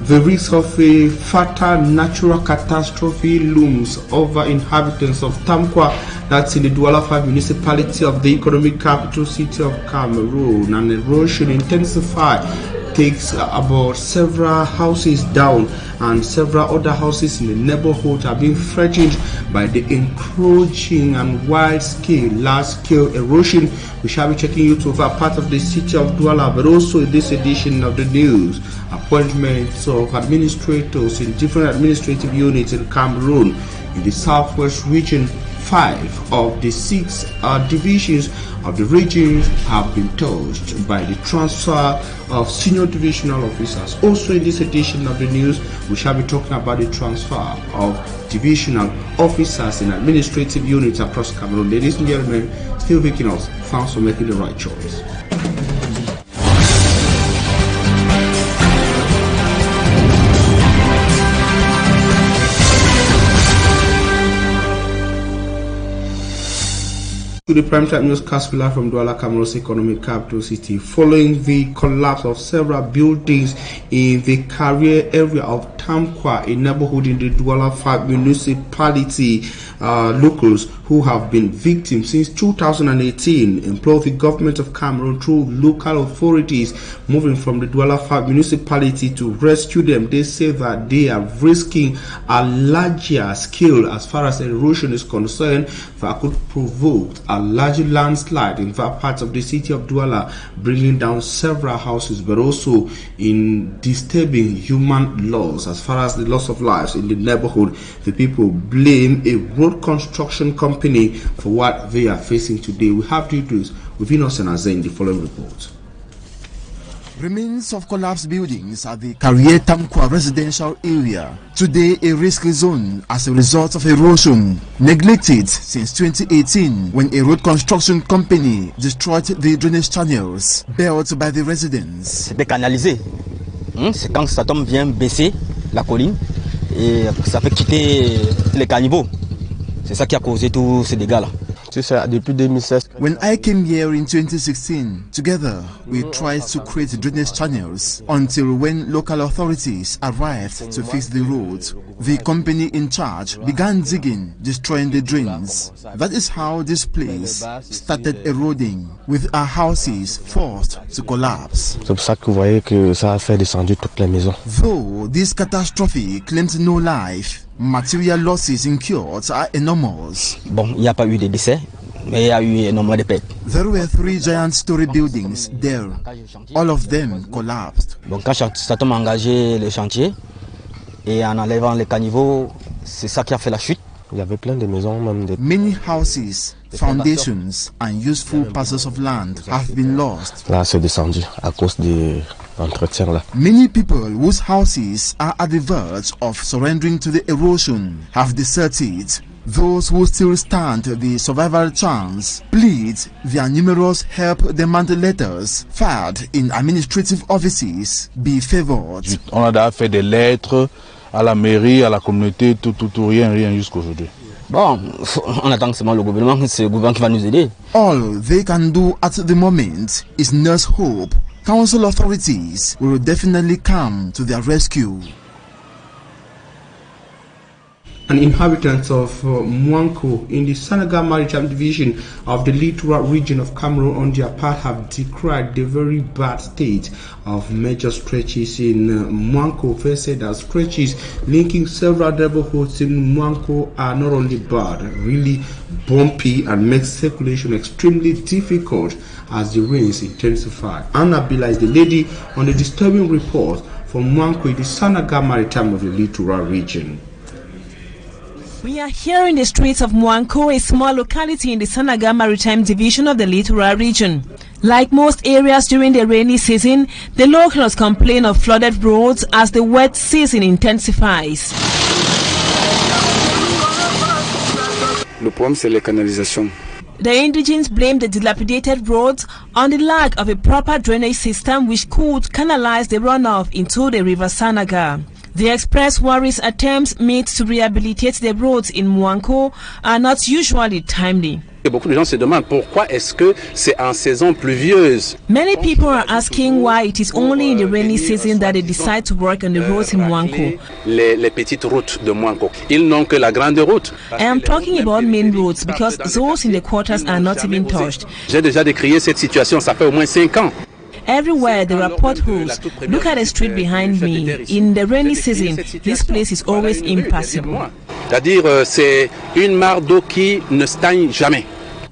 The risk of a fatal natural catastrophe looms over inhabitants of Tamkwa, that's in the Douala 5 municipality of the economic capital city of Cameroon. And erosion intensified takes about several houses down, and several other houses in the neighborhood are being threatened by the encroaching and wide-scale, large-scale erosion. We shall be checking you to over part of the city of Douala, but also in this edition of the news, appointments of administrators in different administrative units in Cameroon. In the southwest region, 5 of the 6 divisions of the region have been touched by the transfer of senior divisional officers. Also in this edition of the news, we shall be talking about the transfer of divisional officers in administrative units across Cameroon. Ladies and gentlemen, still Equinoxe, thanks for making the right choice. To the primetime newscast live from Douala, Cameroon's economic capital city. Following the collapse of several buildings in the career area of Tamkwa, a neighborhood in the Douala 5 municipality, locals who have been victims since 2018 implore the government of Cameroon through local authorities moving from the Douala 5 municipality to rescue them. They say that they are risking a larger scale as far as erosion is concerned that could provoke a large landslide in that part of the city of Douala, bringing down several houses, but also in disturbing human loss as far as the loss of lives in the neighborhood. The people blame a road construction company for what they are facing today. We have details with Equinoxe in the following report. Remains of collapsed buildings at the Career Tamkwa residential area. Today a risk zone as a result of erosion, neglected since 2018 when a road construction company destroyed the drainage channels built by the residents. C'était canalisé. C'est quand ça tombe vient baisser la colline et ça fait quitter les caniveaux. C'est ça qui a causé tous ces dégâts-là. When I came here in 2016, together we tried to create drainage channels until when local authorities arrived to fix the road, the company in charge began digging, destroying the drains. That is how this place started eroding, with our houses forced to collapse. C'est pour ça que vous voyez que ça a fait descendre toutes les maisons. Though this catastrophe claimed no life, material losses incurred are enormous. Bon, il n'y a pas eu de décès, mais il y a eu énormément de pertes. There were 3 giant story buildings there. All of them collapsed. Donc quand ça tombe engagé le chantier et en enlevant les caniveaux, c'est ça qui a fait la chute. Il y avait plein de maisons, même des... Many houses, foundations and useful parcels of land have been lost. Là, c'est descendu à cause de l'entretien là. Many people whose houses are at the verge of surrendering to the erosion have deserted. Those who still stand the survival chance plead their numerous help demand letters filed in administrative offices be favored. On a déjà fait des lettres à la mairie, à la communauté, tout, rien jusqu'à aujourd'hui. Bon, on attend seulement le gouvernement, c'est le gouvernement qui va nous aider. All they can do at the moment is nurse hope. Council authorities will definitely come to their rescue. An inhabitant of Mwanko in the Senegal Maritime Division of the littoral region of Cameroon on their part have decried the very bad state of major stretches in Mwanko. They said that stretches linking several neighborhoods in Mwanko are not only bad, really bumpy and makes circulation extremely difficult as the rains intensify. Anna Bila is the lady on the disturbing report from Mwanko in the Senegal Maritime of the littoral region. We are here in the streets of Mwanko, a small locality in the Senegal Maritime Division of the littoral region. Like most areas during the rainy season, the locals complain of flooded roads as the wet season intensifies. Le problème, c'est les canalisations. The indigents blame the dilapidated roads on the lack of a proper drainage system which could canalize the runoff into the river Senegal. They express worries attempts made to rehabilitate the roads in Mwanko are not usually timely. Beaucoup de gens se demandent pourquoi est-ce que c'est en saison pluvieuse. Many people are asking why it is only in the rainy season that they decide to work on the roads in Mwanko. Les petites routes de Mwanko. Ils n'ont que la grande route. I am talking about main roads because those in the quarters are not even touched. J'ai déjà décrié cette situation, ça fait au moins 5 ans. Everywhere there are potholes. Look at the street behind me. In the rainy season, this place is always impassable. C'est-à-dire, c'est une mare d'eau qui ne stagne jamais.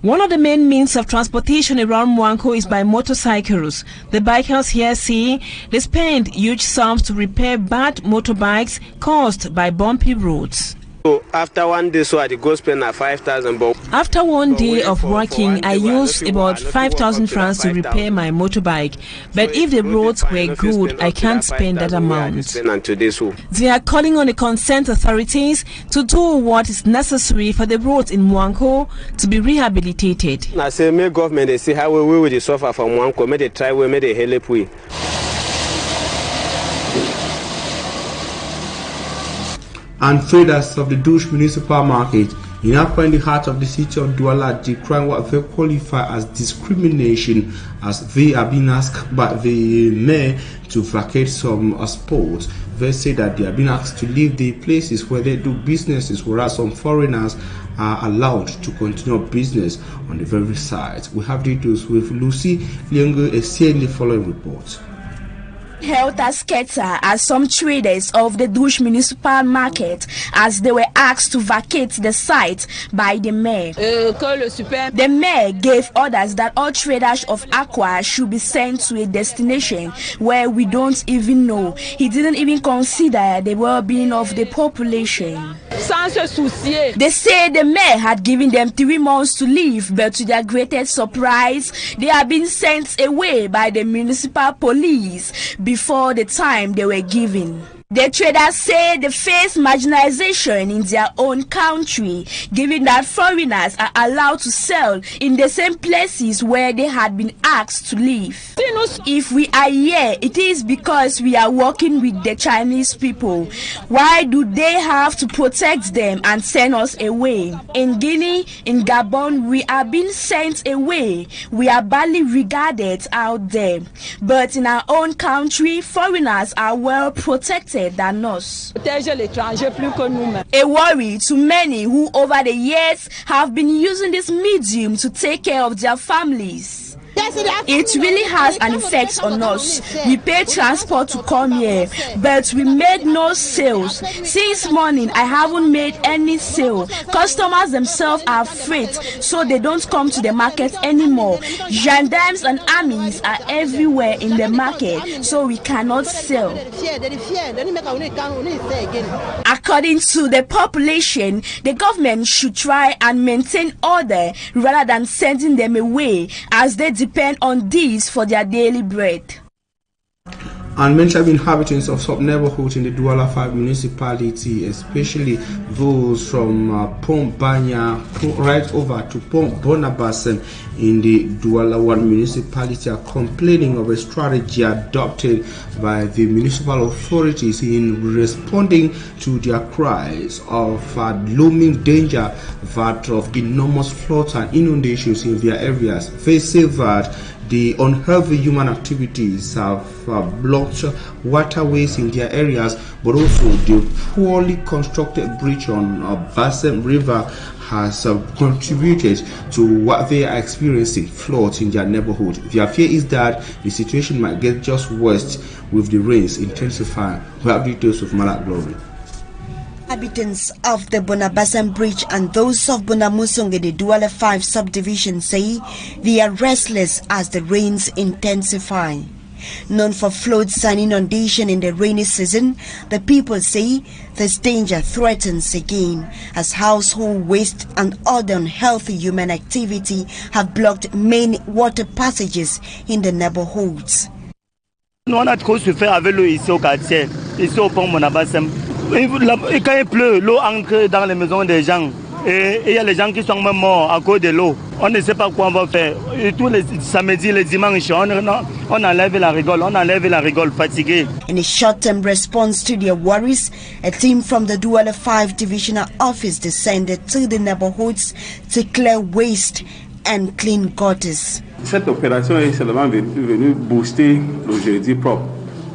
One of the main means of transportation around Mwanko is by motorcycles. The bikers here say they spend huge sums to repair bad motorbikes caused by bumpy roads. So after one day, so I go spend 5,000. After one day of working, I used about 5,000 francs to repair my motorbike. But if the roads were good, I can't spend that amount. They are calling on the concerned authorities to do what is necessary for the roads in Mwanko to be rehabilitated. I say, may government they see how we will suffer from Mwanko, may they try, may they help we. And traders of the Douche Municipal Market in Accra, in the heart of the city of Douala, decrying what they qualify as discrimination, as they are being asked by the mayor to vacate some spots. They say that they are being asked to leave the places where they do businesses, whereas some foreigners are allowed to continue business on the very site. We have details with Lucy Liengo in the following report. Held as scatter as some traders of the Douche Municipal Market as they were asked to vacate the site by the mayor. The mayor gave orders that all traders of Aqua should be sent to a destination where we don't even know. He didn't even consider the well-being of the population. They say the mayor had given them 3 months to leave, but to their greatest surprise, they have been sent away by the municipal police before the time they were given. The traders say they face marginalization in their own country, given that foreigners are allowed to sell in the same places where they had been asked to live. If we are here, it is because we are working with the Chinese people. Why do they have to protect them and send us away? In Guinea, in Gabon, we are being sent away. We are badly regarded out there. But in our own country, foreigners are well protected than us. A worry to many who over the years have been using this medium to take care of their families. It really has an effect on us. We pay transport to come here, but we made no sales. Since morning, I haven't made any sale. Customers themselves are afraid, so they don't come to the market anymore. Gendarmes and armies are everywhere in the market, so we cannot sell. According to the population, the government should try and maintain order rather than sending them away, as they depend on these for their daily bread. And mentioned inhabitants of some neighborhoods in the Douala 5 municipality, especially those from Pont-Banya right over to Pont-Bonabasen in the Douala 1 municipality, are complaining of a strategy adopted by the municipal authorities in responding to their cries of looming danger of enormous floods and inundations in their areas. They say that the unhealthy human activities have blocked waterways in their areas, but also the poorly constructed bridge on Bassem River has contributed to what they are experiencing, floods in their neighborhood. Their fear is that the situation might get just worse with the rains intensifying. We have details of Malak Glory. Inhabitants of the Bonabasan Bridge and those of Bonamusong in the Douala 5 subdivision say they are restless as the rains intensify. Known for floods and inundation in the rainy season, the people say this danger threatens again as household waste and other unhealthy human activity have blocked many water passages in the neighborhoods. On a trop souffert avec l'eau ici au quartier, ici au pont Bonabasan. Quand il pleut, l'eau entre dans les maisons des gens. Et il y a les gens qui sont même morts à cause de l'eau. On ne sait pas quoi on va faire. Et tous les samedis, les dimanches, on enlève la rigole, fatigué. In a short-term response to their worries, a team from the Douala 5 Divisional Office descended to the neighborhoods to clear waste and clean gutters. Cette opération est seulement venue booster le jeudi propre.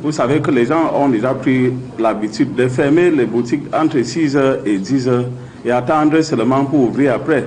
Vous savez que les gens ont déjà pris l'habitude de fermer les boutiques entre 6h et 10h et attendre seulement pour ouvrir après,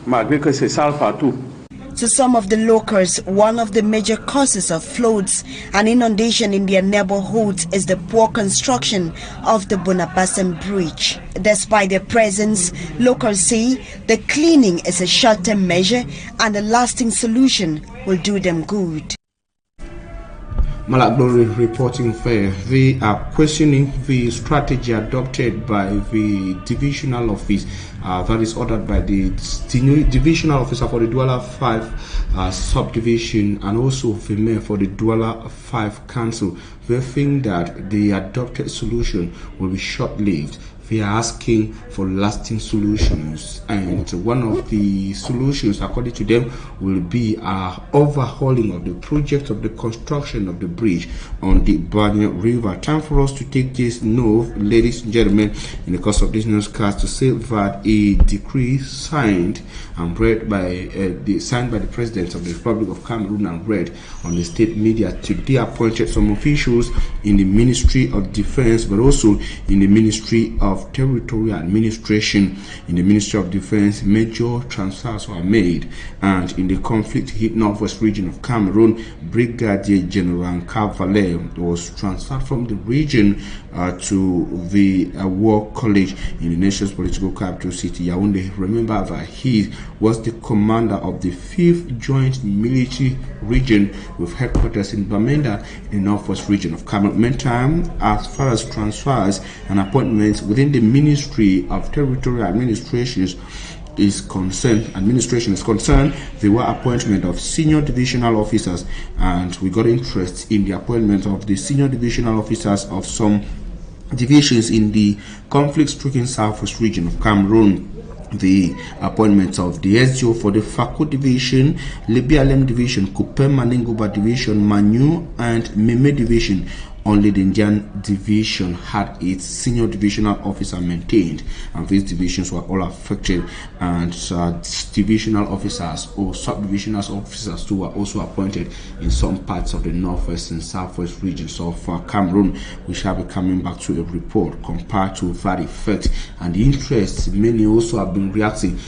malgré que c'est sale partout. To some of the locals, one of the major causes of floods and inundation in their neighborhoods is the poor construction of the Bonabasan Bridge. Despite their presence, locals say the cleaning is a short-term measure and a lasting solution will do them good. Malagbori reporting fair. They are questioning the strategy adopted by the divisional office that is ordered by the divisional officer for the Douala 5 subdivision and also the mayor for the Douala 5 council. They think that the adopted solution will be short-lived. They are asking for lasting solutions, and one of the solutions, according to them, will be overhauling of the project of the construction of the bridge on the Banyo River. Time for us to take this note, ladies and gentlemen, in the course of this newscast, to say that a decree signed read by the President of the Republic of Cameroon and read on the state media today appointed some officials in the Ministry of Defense, but also in the Ministry of Territorial Administration. In the Ministry of Defense, major transfers were made, and in the conflict-hit northwest region of Cameroon, Brigadier General Cavalier was transferred from the region to the War College in the nation's political capital city, Yaoundé. Remember that he was the commander of the 5th Joint Military Region with headquarters in Bamenda in the northwest region of Cameroon. Meantime, as far as transfers and appointments within the Ministry of Territorial Administration is concerned, there were appointment of senior divisional officers, and we got interest in the appointment of the senior divisional officers of some divisions in the conflict-stricken southwest region of Cameroon. The appointments of the SGO for the Fako Division, Libialem Division, Kupem Maninguba Division, Manu and Meme Division. Only the Indian Division had its senior divisional officer maintained, and these divisions were all affected, and divisional officers or sub-divisional officers too were also appointed in some parts of the northwest and southwest regions of Cameroon. We shall be coming back to a report compared to that effect and the interest. Many also have been reacting.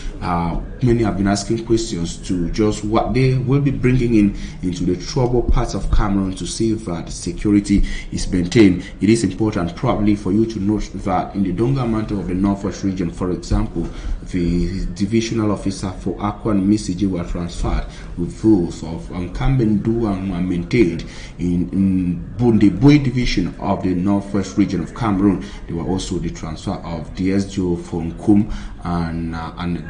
Many have been asking questions to just what they will be bringing into the troubled parts of Cameroon to see that security is maintained. It is important probably for you to note that in the Donga Mantle of the northwest region, for example, the divisional officer for Akwa and Misiji were transferred, with those of Nkambendu and were maintained in the Boy division of the northwest region of Cameroon. There were also the transfer of the SGO from Kum and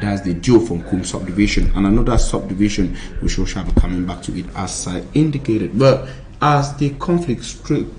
that's the Geo from Kum subdivision, and another subdivision which we shall be coming back to it as I indicated. But as the conflict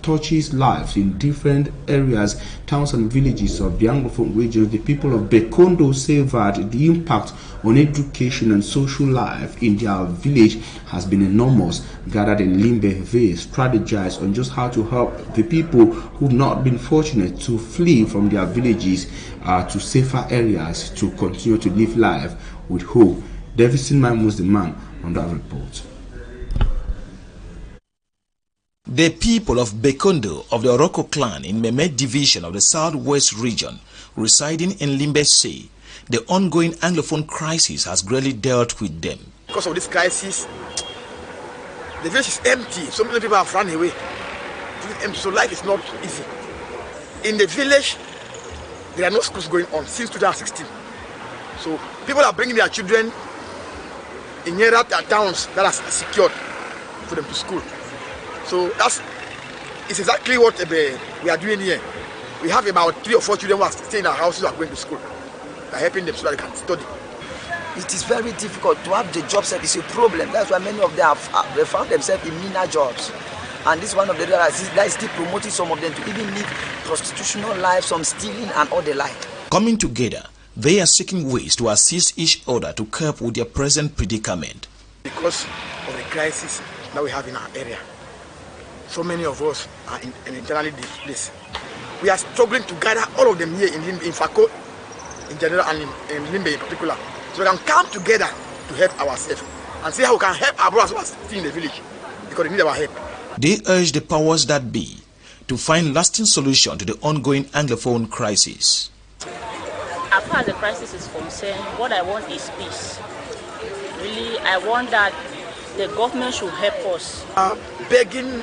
touches lives in different areas, towns and villages of the Anglophone regions, the people of Bekondo say that the impact on education and social life in their village has been enormous. Gathered in Limbe, they strategize on just how to help the people who've not been fortunate to flee from their villages to safer areas to continue to live life with hope. Davidson Man was the man on that report. The people of Bekondo of the Oroko clan in Meme division of the southwest region residing in Limbe say the ongoing Anglophone crisis has greatly dealt with them. Because of this crisis, the village is empty. So many people have run away. So life is not easy. In the village, there are no schools going on since 2016. So people are bringing their children in nearer towns that are secured for them to school. So it's exactly what we are doing here. We have about 3 or 4 children who are staying in our houses who are going to school. We are helping them so that they can study. It is very difficult to have the job set. It's a problem. That's why many of them have found themselves in meaner jobs. And this is one of the reasons that is still promoting some of them to even live prostitutional lives, some stealing and all the like. Coming together, They are seeking ways to assist each other to cope with their present predicament. Because of the crisis that we have in our area, so many of us are internally displaced. We are struggling to gather all of them here in Fako in general and in Limbe in particular, so we can come together to help ourselves and see how we can help our brothers who are still in the village, because they need our help. They urge the powers that be to find lasting solution to the ongoing Anglophone crisis. As far as the crisis is concerned, what I want is peace. Really, I want that the government should help us. Begging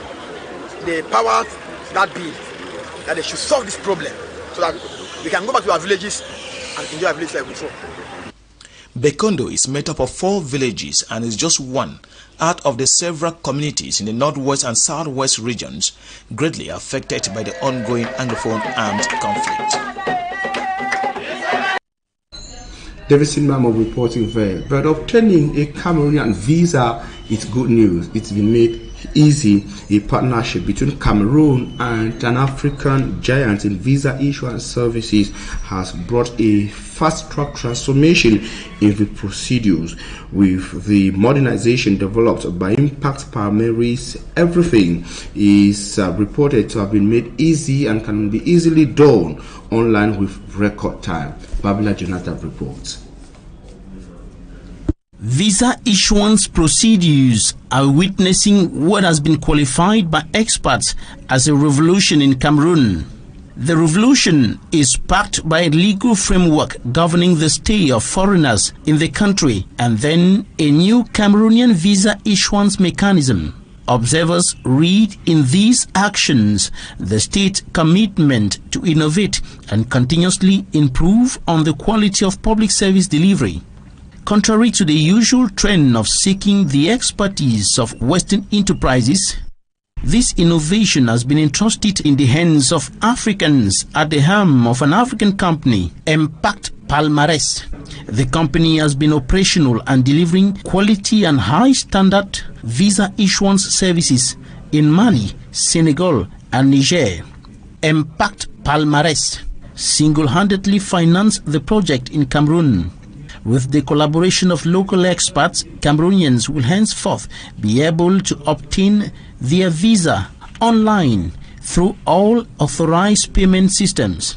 the powers that be that they should solve this problem so that we can go back to our villages and enjoy our village like before. Bekondo is made up of 4 villages and is just one out of the several communities in the northwest and southwest regions greatly affected by the ongoing Anglophone armed conflict. David Sinmamo reporting there. But obtaining a Cameroonian visa is good news. It's been made easy. A partnership between Cameroon and an African giant in visa issuance services has brought a fast-track transformation in the procedures. With the modernization developed by Impact Primaries, everything is reported to have been made easy and can be easily done online with record time. Babila Jonathan reports. Visa issuance procedures are witnessing what has been qualified by experts as a revolution in Cameroon. The revolution is backed by a legal framework governing the stay of foreigners in the country and then a new Cameroonian visa issuance mechanism. Observers read in these actions the state commitment to innovate and continuously improve on the quality of public service delivery. Contrary to the usual trend of seeking the expertise of Western enterprises, this innovation has been entrusted in the hands of Africans at the helm of an African company, Impact Palmarès. The company has been operational and delivering quality and high standard visa issuance services in Mali, Senegal and Niger. Impact Palmarès single-handedly financed the project in Cameroon. With the collaboration of local experts, Cameroonians will henceforth be able to obtain their visa online through all authorized payment systems.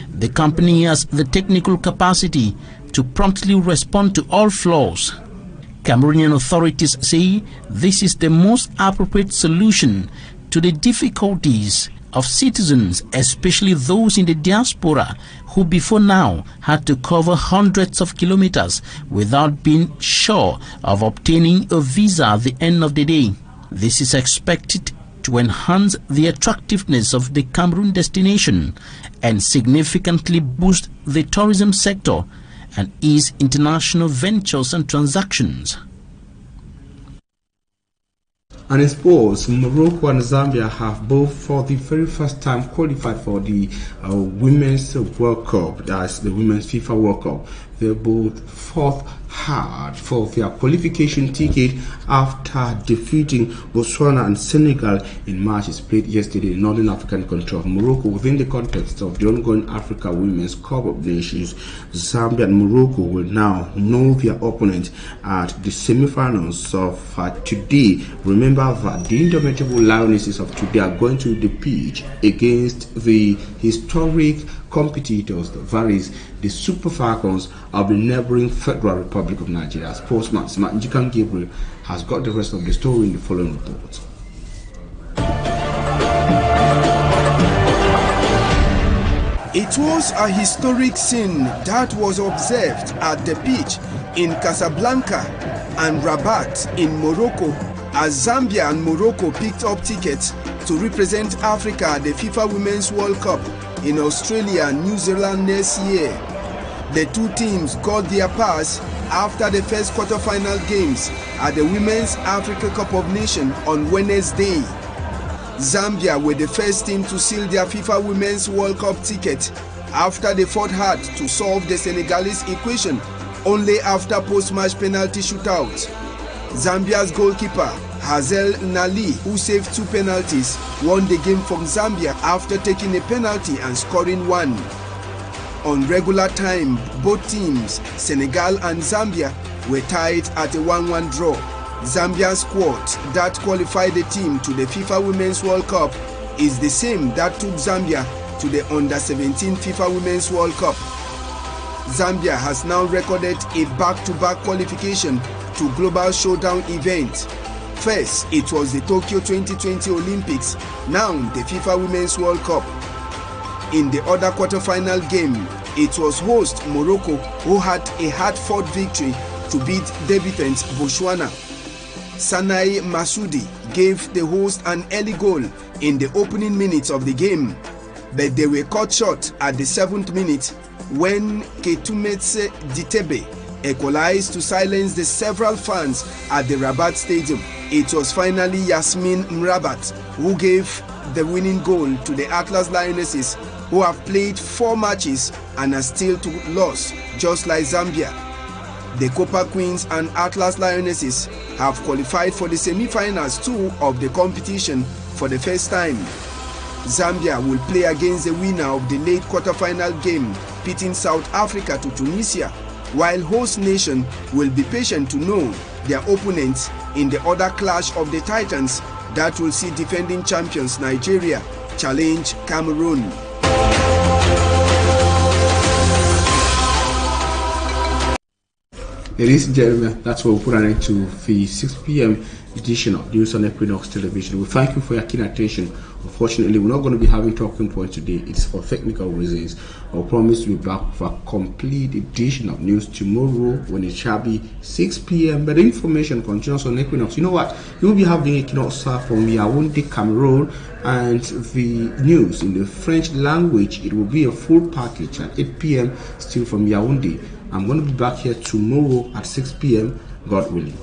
The company has the technical capacity to promptly respond to all flaws. Cameroonian authorities say this is the most appropriate solution to the difficulties of citizens, especially those in the diaspora who before now had to cover hundreds of kilometers without being sure of obtaining a visa at the end of the day. This is expected to enhance the attractiveness of the Cameroon destination and significantly boost the tourism sector and ease international ventures and transactions. And in sports, Morocco and Zambia have both for the very first time qualified for the Women's World Cup, that's the Women's FIFA World Cup. They both fought hard for their qualification ticket after defeating Botswana and Senegal in matches played yesterday in Northern African country of Morocco within the context of the ongoing Africa Women's Cup of Nations. Zambia and Morocco will now know their opponent at the semi-finals of today. Remember that the indomitable Lionesses of today are going to the pitch against the historic competitors, the Super Falcons of the neighboring Federal Republic of Nigeria. Sportsman Njikan Gabriel has got the rest of the story in the following report. It was a historic scene that was observed at the pitch in Casablanca and Rabat in Morocco as Zambia and Morocco picked up tickets to represent Africa at the FIFA Women's World Cup in Australia and New Zealand next year. The two teams got their pass after the first quarter-final games at the Women's Africa Cup of Nations on Wednesday. Zambia were the first team to seal their FIFA Women's World Cup ticket after they fought hard to solve the Senegalese equation only after post-match penalty shootout. Zambia's goalkeeper Hazel Nali, who saved 2 penalties, won the game from Zambia after taking a penalty and scoring one. On regular time, both teams, Senegal and Zambia, were tied at a 1-1 draw. Zambia's squad that qualified the team to the FIFA Women's World Cup is the same that took Zambia to the Under-17 FIFA Women's World Cup. Zambia has now recorded a back-to-back qualification to Global Showdown event. First, it was the Tokyo 2020 Olympics, now the FIFA Women's World Cup. In the other quarter-final game, it was host Morocco who had a hard-fought victory to beat debutant Botswana. Sanai Masudi gave the host an early goal in the opening minutes of the game, but they were cut short at the 7th minute when Ketumetse Ditebe equalized to silence the several fans at the Rabat Stadium. It was finally Yasmin Mrabat who gave the winning goal to the Atlas Lionesses, who have played 4 matches and are still to lose, just like Zambia. The Copa Queens and Atlas Lionesses have qualified for the semi-finals 2 of the competition for the first time. Zambia will play against the winner of the late quarter-final game, pitting South Africa to Tunisia, while host nation will be patient to know their opponents in the other clash of the Titans that will see defending champions Nigeria challenge Cameroon. Ladies and gentlemen, that's what we'll put an end to the 6 p.m. edition of News on Equinoxe Television. We thank you for your keen attention. Unfortunately, we're not going to be having talking points today. It's for technical reasons. I'll promise to be back for a complete edition of news tomorrow when it shall be 6 p.m. But the information continues on Equinoxe. You know what? You'll be having Equinoxe from Yaoundé, Cameroon, and the news in the French language. It will be a full package at 8 p.m. still from Yaoundé. I'm going to be back here tomorrow at 6 p.m. God willing.